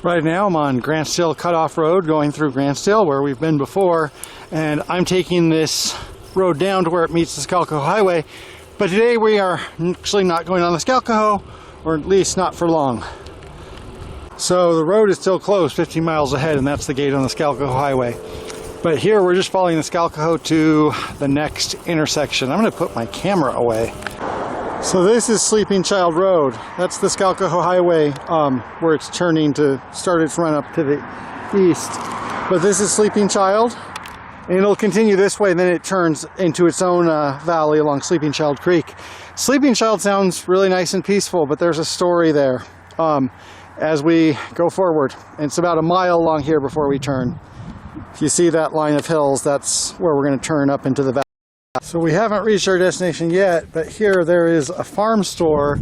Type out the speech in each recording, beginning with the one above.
Right now I'm on Grantstill Cutoff Road going through Grantstill where we've been before, and I'm taking this road down to where it meets the Scalcoho Highway, but today we are actually not going on the Scalcoho, or at least not for long. So the road is still closed 15 miles ahead, and that's the gate on the Scalcoho Highway. But here we're just following the Scalcoho to the next intersection. I'm going to put my camera away. So this is Sleeping Child Road. That's the Scalcoho Highway where it's turning to start its run up to the east. But this is Sleeping Child, and it'll continue this way, and then it turns into its own valley along Sleeping Child Creek. Sleeping Child sounds really nice and peaceful, but there's a story there as we go forward. And it's about a mile along here before we turn. If you see that line of hills, that's where we're going to turn up into the valley. So we haven't reached our destination yet, but here there is a farm store,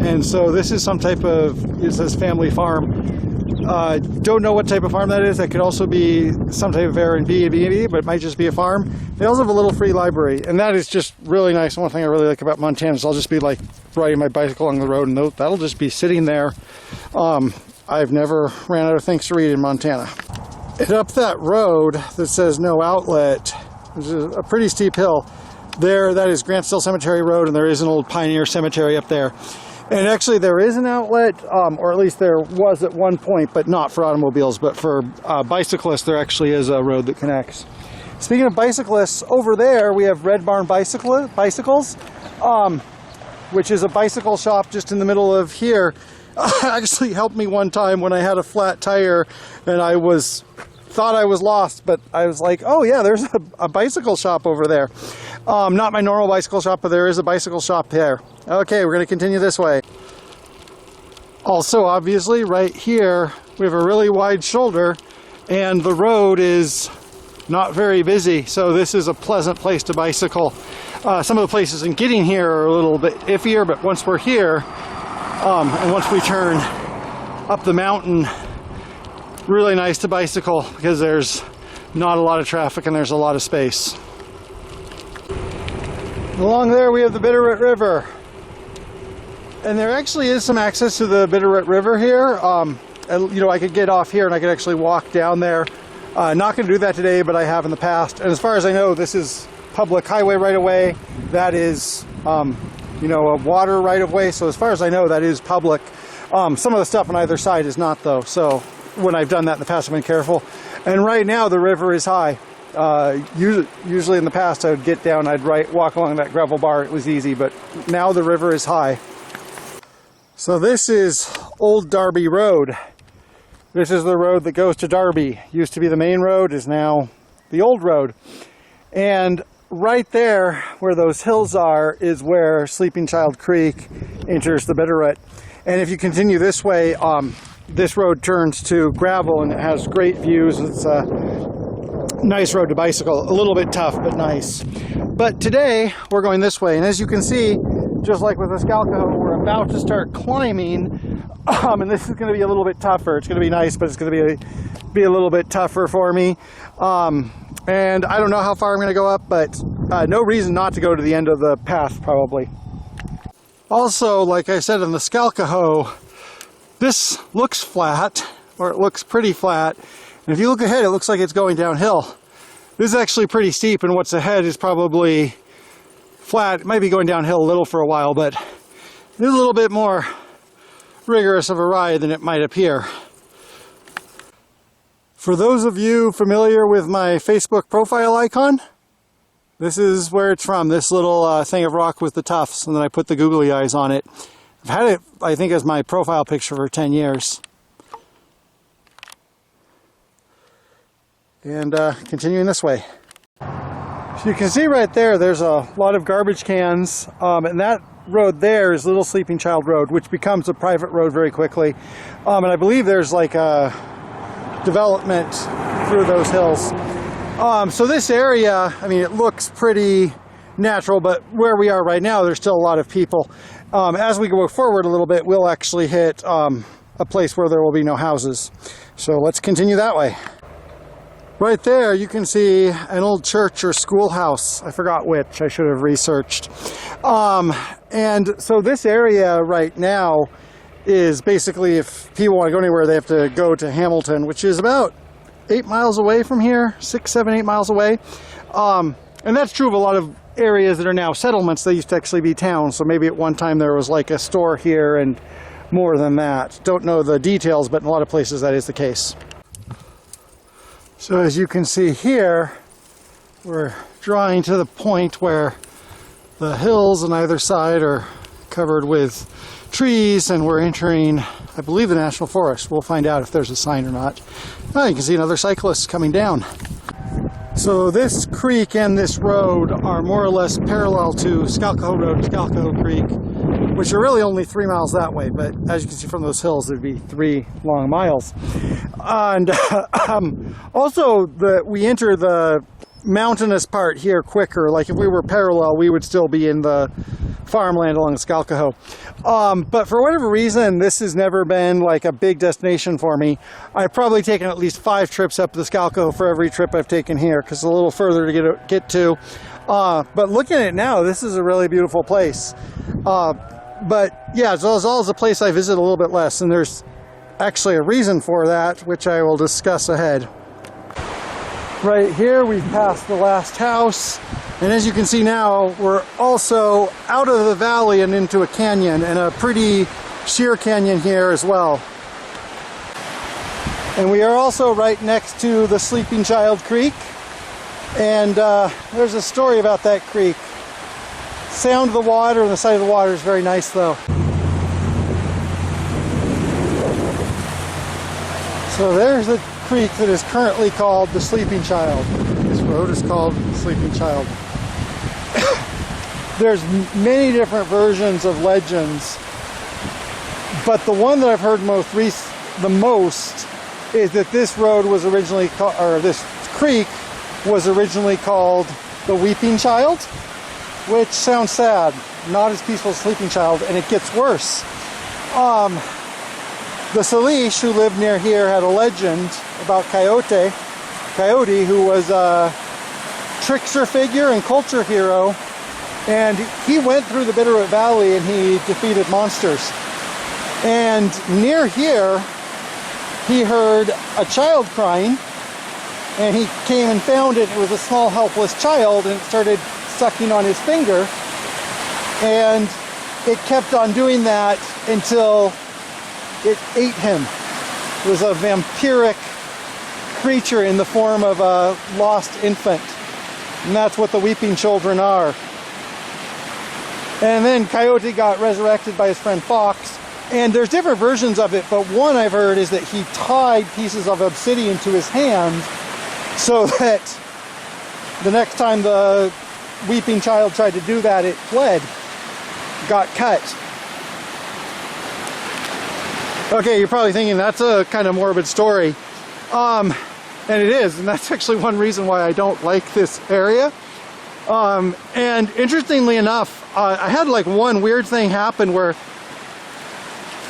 and so this is some type of, it says family farm. Don't know what type of farm that is. That could also be some type of Airbnb, but it might just be a farm. They also have a little free library, and that is just really nice. One thing I really like about Montana is I'll just be like riding my bicycle along the road, and that'll just be sitting there. I've never ran out of things to read in Montana. And up that road that says no outlet, which is a pretty steep hill, there, that is Grantstill Cemetery Road, and there is an old pioneer cemetery up there. And actually there is an outlet, or at least there was at one point, but not for automobiles, but for bicyclists there actually is a road that connects. Speaking of bicyclists, over there we have Red Barn Bicycles, which is a bicycle shop just in the middle of here. Actually helped me one time when I had a flat tire and I thought I was lost, but I was like, oh yeah, there's a bicycle shop over there. Not my normal bicycle shop, but there is a bicycle shop there. Okay, we're going to continue this way. Also, obviously, right here, we have a really wide shoulder, and the road is not very busy, so this is a pleasant place to bicycle. Some of the places in getting here are a little bit iffier, but once we're here, and once we turn up the mountain, really nice to bicycle because there's not a lot of traffic and there's a lot of space. Along there we have the Bitterroot River, and there actually is some access to the Bitterroot River here. And, you know, I could get off here and I could actually walk down there. Not going to do that today, but I have in the past. And as far as I know, this is public highway right of way. That is you know, a water right of way. So as far as I know, that is public. Some of the stuff on either side is not, though. So when I've done that in the past, I've been careful. And right now the river is high. Usually in the past I would get down, I'd walk along that gravel bar, it was easy, but now the river is high. So this is Old Darby Road. This is the road that goes to Darby. Used to be the main road, is now the old road. And right there where those hills are is where Sleeping Child Creek enters the Bitterroot. And if you continue this way, this road turns to gravel and it has great views. It's a nice road to bicycle, a little bit tough, but nice. But today we're going this way, and as you can see, just like with the Scalcoho, we're about to start climbing, and this is going to be a little bit tougher. It's going to be nice, but it's going to be a little bit tougher for me. And I don't know how far I'm going to go up, but no reason not to go to the end of the path, probably. Also, like I said, in the Scalcoho, this looks flat, or it looks pretty flat. And if you look ahead, it looks like it's going downhill. This is actually pretty steep, and what's ahead is probably flat. It might be going downhill a little for a while, but it's a little bit more rigorous of a ride than it might appear. For those of you familiar with my Facebook profile icon, this is where it's from, this little thing of rock with the tufts, and then I put the googly eyes on it. I've had it, I think, as my profile picture for 10 years. And continuing this way. So you can see right there, there's a lot of garbage cans, and that road there is Little Sleeping Child Road, which becomes a private road very quickly. And I believe there's like a development through those hills. So this area, I mean, it looks pretty natural, but where we are right now, there's still a lot of people. As we go forward a little bit, we'll actually hit a place where there will be no houses. So let's continue that way. Right there you can see an old church or schoolhouse. I forgot which, I should have researched. And so this area right now is basically if people want to go anywhere, they have to go to Hamilton, which is about 8 miles away from here, 6, 7, 8 miles away. And that's true of a lot of areas that are now settlements. They used to actually be towns, so maybe at one time there was like a store here and more than that. Don't know the details, but in a lot of places that is the case. So as you can see here, we're drawing to the point where the hills on either side are covered with trees, and we're entering, I believe, the National Forest. We'll find out if there's a sign or not. Oh, you can see another cyclist coming down. So this creek and this road are more or less parallel to Escazu Road and Escazu Creek, which are really only 3 miles that way, but as you can see from those hills, there'd be 3 long miles. And also, we enter the mountainous part here quicker. Like if we were parallel, we would still be in the farmland along the Escazu. But for whatever reason, this has never been like a big destination for me. I've probably taken at least 5 trips up the Escazu for every trip I've taken here, because it's a little further to get to. But looking at it now, this is a really beautiful place. But yeah, as well as a place I visit a little bit less, and there's actually a reason for that, which I will discuss ahead. Right here, we've passed the last house, and as you can see now, we're also out of the valley and into a canyon, and a pretty sheer canyon here as well. And we are also right next to the Sleeping Child Creek, and there's a story about that creek. Sound of the water and the sight of the water is very nice, though. So there's the creek that is currently called the Sleeping Child. This road is called Sleeping Child. There's many different versions of legends, but the one that I've heard the most is that this road was originally or this creek was originally called the Weeping Child, which sounds sad, not as peaceful as Sleeping Child, and it gets worse. The Salish who lived near here had a legend about Coyote, who was a trickster figure and culture hero, and he went through the Bitterroot Valley and he defeated monsters. And near here, he heard a child crying, and he came and found it. It was a small helpless child, and it started sucking on his finger, and it kept on doing that until it ate him. It was a vampiric creature in the form of a lost infant, and that's what the Weeping Children are. And then Coyote got resurrected by his friend Fox, and there's different versions of it, but one I've heard is that he tied pieces of obsidian to his hand so that the next time the Weeping Child tried to do that, it fled, got cut. Okay, you're probably thinking that's a kind of morbid story. And it is, and that's actually one reason why I don't like this area. And interestingly enough, I had like one weird thing happen where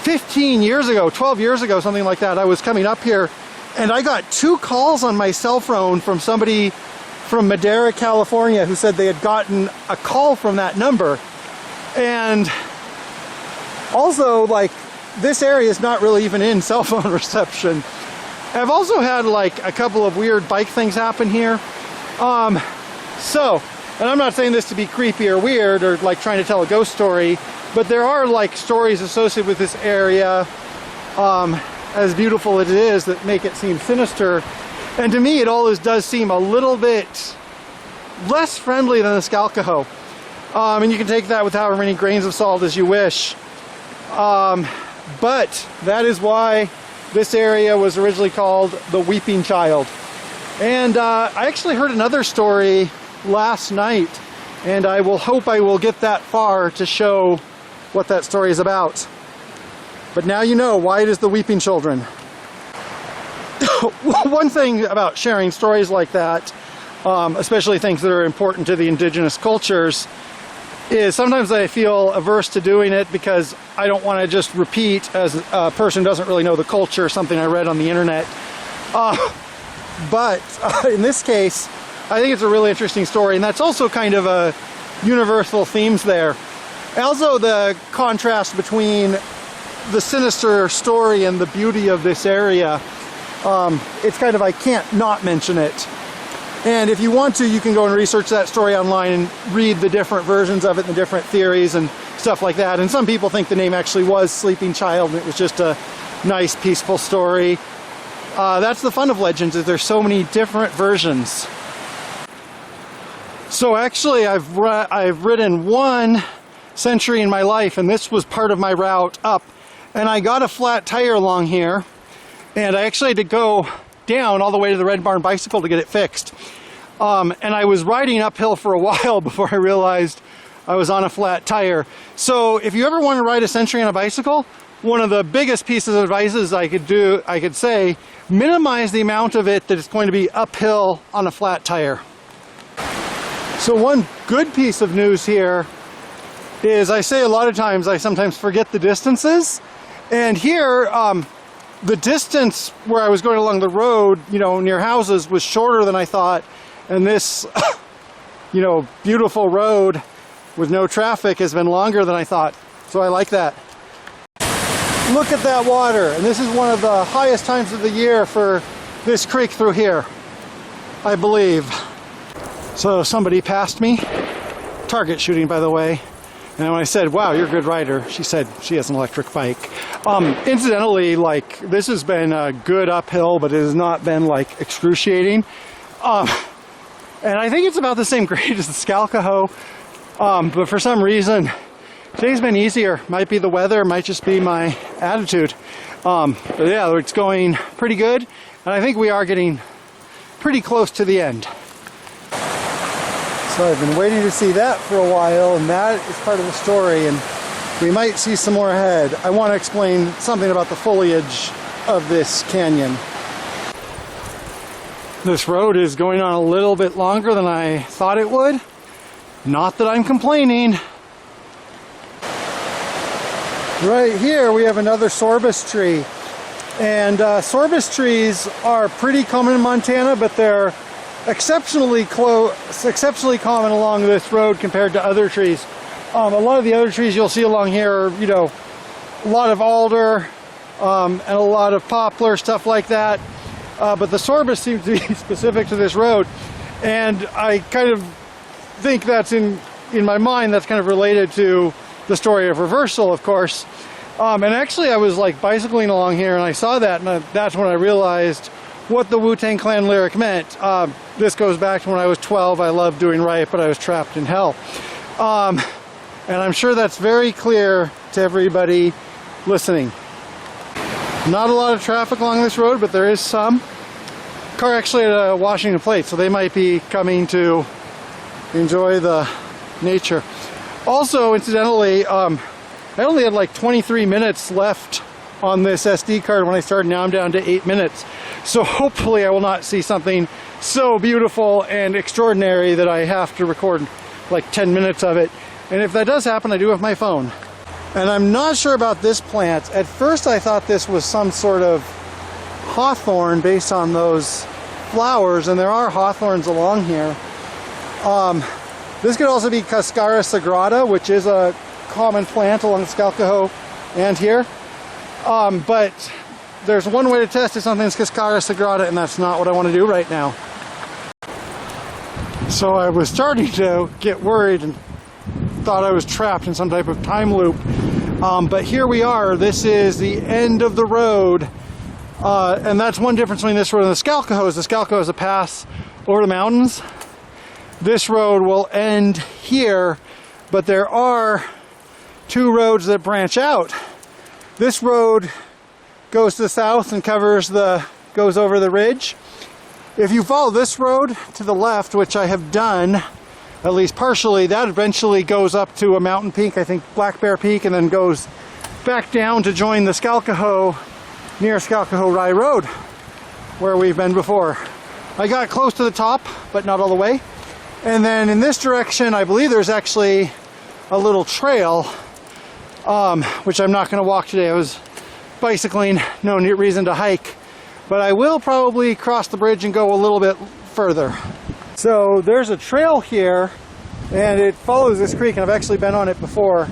15 years ago, 12 years ago, something like that, I was coming up here and I got 2 calls on my cell phone from somebody from Madera, California, who said they had gotten a call from that number. And also, like, this area is not really even in cell phone reception. I've also had like a couple of weird bike things happen here. And I'm not saying this to be creepy or weird or like trying to tell a ghost story, but there are like stories associated with this area, as beautiful as it is, that make it seem sinister. And to me, it always does seem a little bit less friendly than the Escazu. And you can take that with however many grains of salt as you wish. But that is why this area was originally called the Weeping Child. And I actually heard another story last night, and I hope I will get that far to show what that story is about. But now you know why it is the Weeping Children. One thing about sharing stories like that, especially things that are important to the indigenous cultures, is sometimes I feel averse to doing it because I don't want to just repeat as a person who doesn't really know the culture, something I read on the internet. But in this case, I think it's a really interesting story, and that's also kind of a universal themes there. Also, the contrast between the sinister story and the beauty of this area, it's kind of, I can't not mention it. And if you want to, you can go and research that story online and read the different versions of it and the different theories and stuff like that. And some people think the name actually was Sleeping Child and it was just a nice, peaceful story. That's the fun of legends, is there's so many different versions. So actually, I've ridden one century in my life, and this was part of my route up. And I got a flat tire along here, and I actually had to go down all the way to the Red Barn Bicycle to get it fixed. And I was riding uphill for a while before I realized I was on a flat tire. So if you ever want to ride a century on a bicycle, one of the biggest pieces of advice I could say, minimize the amount of it that it's going to be uphill on a flat tire. So one good piece of news here is, I say a lot of times, I sometimes forget the distances. And here, the distance where I was going along the road, you know, near houses was shorter than I thought. And this, you know, beautiful road with no traffic has been longer than I thought. So I like that. Look at that water. And this is one of the highest times of the year for this creek through here, I believe. So somebody passed me, target shooting, by the way. And when I said, wow, you're a good rider, she said she has an electric bike. Incidentally, like, this has been a good uphill, but it has not been, like, excruciating. And I think it's about the same grade as the Escazu. But for some reason, today's been easier. Might be the weather, might just be my attitude. But yeah, it's going pretty good. And I think we are getting pretty close to the end. So I've been waiting to see that for a while, and that is part of the story, and we might see some more ahead. I want to explain something about the foliage of this canyon. This road is going on a little bit longer than I thought it would. Not that I'm complaining. Right here we have another sorbus tree. And sorbus trees are pretty common in Montana, but they're exceptionally common along this road compared to other trees. A lot of the other trees you'll see along here are, you know, a lot of alder and a lot of poplar, stuff like that. But the sorbus seems to be specific to this road. And I kind of think that's in my mind, that's kind of related to the story of reversal, of course. And actually I was like bicycling along here and I saw that, and that's when I realized what the Wu-Tang Clan lyric meant. This goes back to when I was 12. I loved doing right, but I was trapped in hell. And I'm sure that's very clear to everybody listening. Not a lot of traffic along this road, but there is some. Car actually had a Washington plate, so they might be coming to enjoy the nature. Also, incidentally, I only had like 23 minutes left on this SD card when I started. Now I'm down to 8 minutes. So hopefully I will not see something so beautiful and extraordinary that I have to record like 10 minutes of it. And if that does happen, I do have my phone. And I'm not sure about this plant. At first I thought this was some sort of hawthorn based on those flowers, and there are hawthorns along here. This could also be Cascara sagrada, which is a common plant along the Escazu and here. But there's one way to test if something's Cascara sagrada, and that's not what I want to do right now. So I was starting to get worried and thought I was trapped in some type of time loop. But here we are. This is the end of the road. And that's one difference between this road and the Escazu. The Escazu is a pass over the mountains. This road will end here, but there are two roads that branch out. This road goes to the south and goes over the ridge. If you follow this road to the left, which I have done, at least partially, that eventually goes up to a mountain peak, I think Black Bear Peak, and then goes back down to join the Escazu near Escazu Rye Road, where we've been before. I got close to the top, but not all the way. And then in this direction, I believe there's actually a little trail, which I'm not going to walk today. I was bicycling, no reason to hike. But I will probably cross the bridge and go a little bit further. So there's a trail here, and it follows this creek, and I've actually been on it before.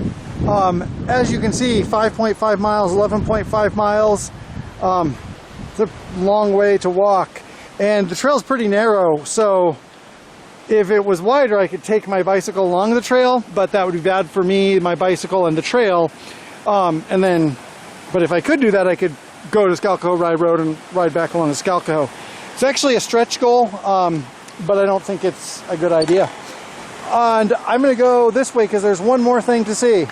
As you can see, 5.5 miles, 11.5 miles. It's a long way to walk, and the trail's pretty narrow, so if it was wider I could take my bicycle along the trail, but that would be bad for me, my bicycle, and the trail. But if I could do that, I could go to Escazu Ride Road and ride back along Escazu. It's actually a stretch goal, but I don't think it's a good idea. And I'm going to go this way because there's one more thing to see.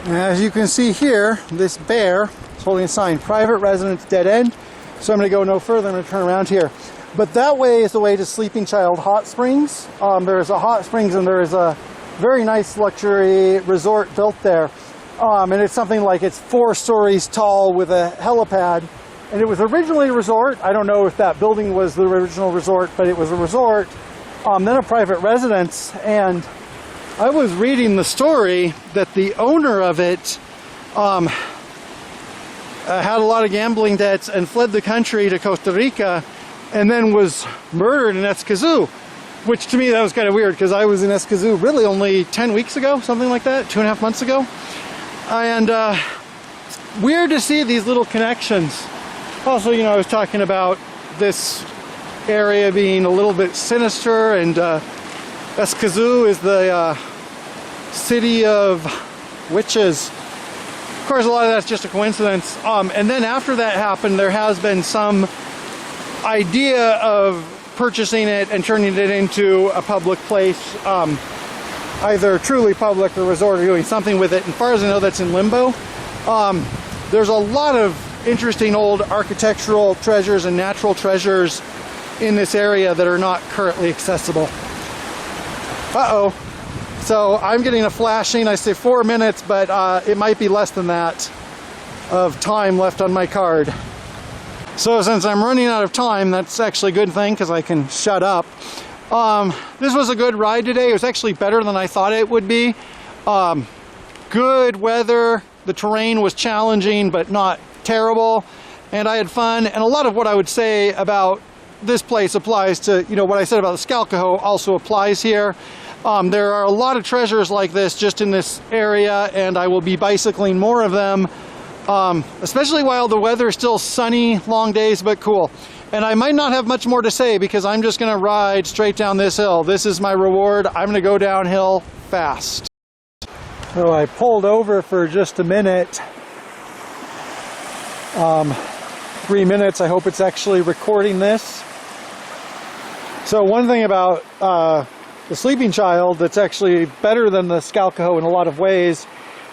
As you can see here, this bear is holding a sign, private residence dead end. So I'm going to go no further. I'm going to turn around here. But that way is the way to Sleeping Child Hot Springs. There's a hot springs and there is a very nice luxury resort built there. And it's something like it's 4 stories tall with a helipad. And it was originally a resort. I don't know if that building was the original resort, but it was a resort. Then a private residence. And I was reading the story that the owner of it had a lot of gambling debts and fled the country to Costa Rica and then was murdered in Escazu, which to me that was kind of weird because I was in Escazu really only 10 weeks ago, something like that, 2.5 months ago. And weird to see these little connections. Also, you know, I was talking about this area being a little bit sinister, and Escazu is the city of witches. Of course, a lot of that's just a coincidence. And then after that happened, there has been some idea of purchasing it and turning it into a public place, either truly public or resort, or doing something with it. And as far as I know, that's in limbo. There's a lot of interesting old architectural treasures and natural treasures in this area that are not currently accessible. Uh-oh. So I'm getting a flashing. I say 4 minutes, but it might be less than that of time left on my card. So since I'm running out of time, that's actually a good thing because I can shut up. This was a good ride today. It was actually better than I thought it would be. Good weather. The terrain was challenging, but not terrible. And I had fun. And a lot of what I would say about this place applies to, you know, what I said about the Escazu also applies here. There are a lot of treasures like this just in this area, and I will be bicycling more of them, especially while the weather is still sunny, long days, but cool. And I might not have much more to say because I'm just going to ride straight down this hill. This is my reward. I'm going to go downhill fast. So I pulled over for just a minute. 3 minutes. I hope it's actually recording this. So one thing about the Sleeping Child that's actually better than the Escazu in a lot of ways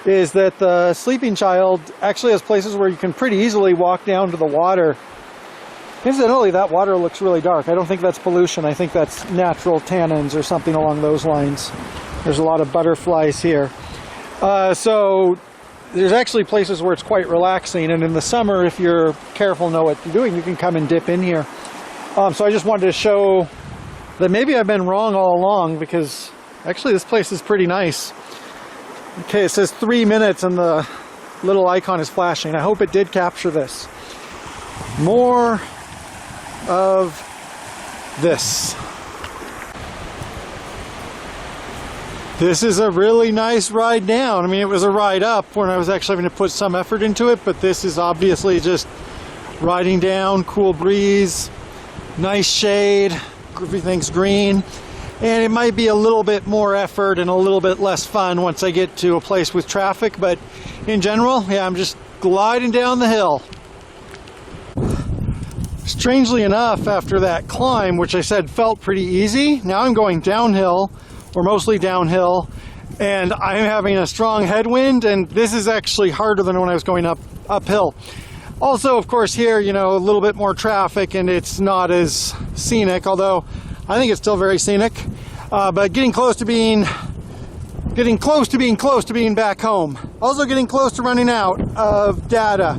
is that the Sleeping Child actually has places where you can pretty easily walk down to the water. Incidentally, that water looks really dark. I don't think that's pollution. I think that's natural tannins or something along those lines. There's a lot of butterflies here. So there's actually places where it's quite relaxing, and in the summer, if you're careful, know what you're doing, you can come and dip in here. So I just wanted to show that maybe I've been wrong all along, because actually this place is pretty nice. Okay, it says 3 minutes and the little icon is flashing. I hope it did capture this. More of this. This is a really nice ride down. I mean, it was a ride up when I was actually having to put some effort into it, but this is obviously just riding down, cool breeze, nice shade, everything's green. And it might be a little bit more effort and a little bit less fun once I get to a place with traffic, but in general, yeah, I'm just gliding down the hill. Strangely enough, after that climb, which I said felt pretty easy, now I'm going downhill, or mostly downhill, and I'm having a strong headwind, and this is actually harder than when I was going uphill. Also, of course, here, you know, a little bit more traffic, and it's not as scenic, although I think it's still very scenic, but getting close to being back home. Also getting close to running out of data.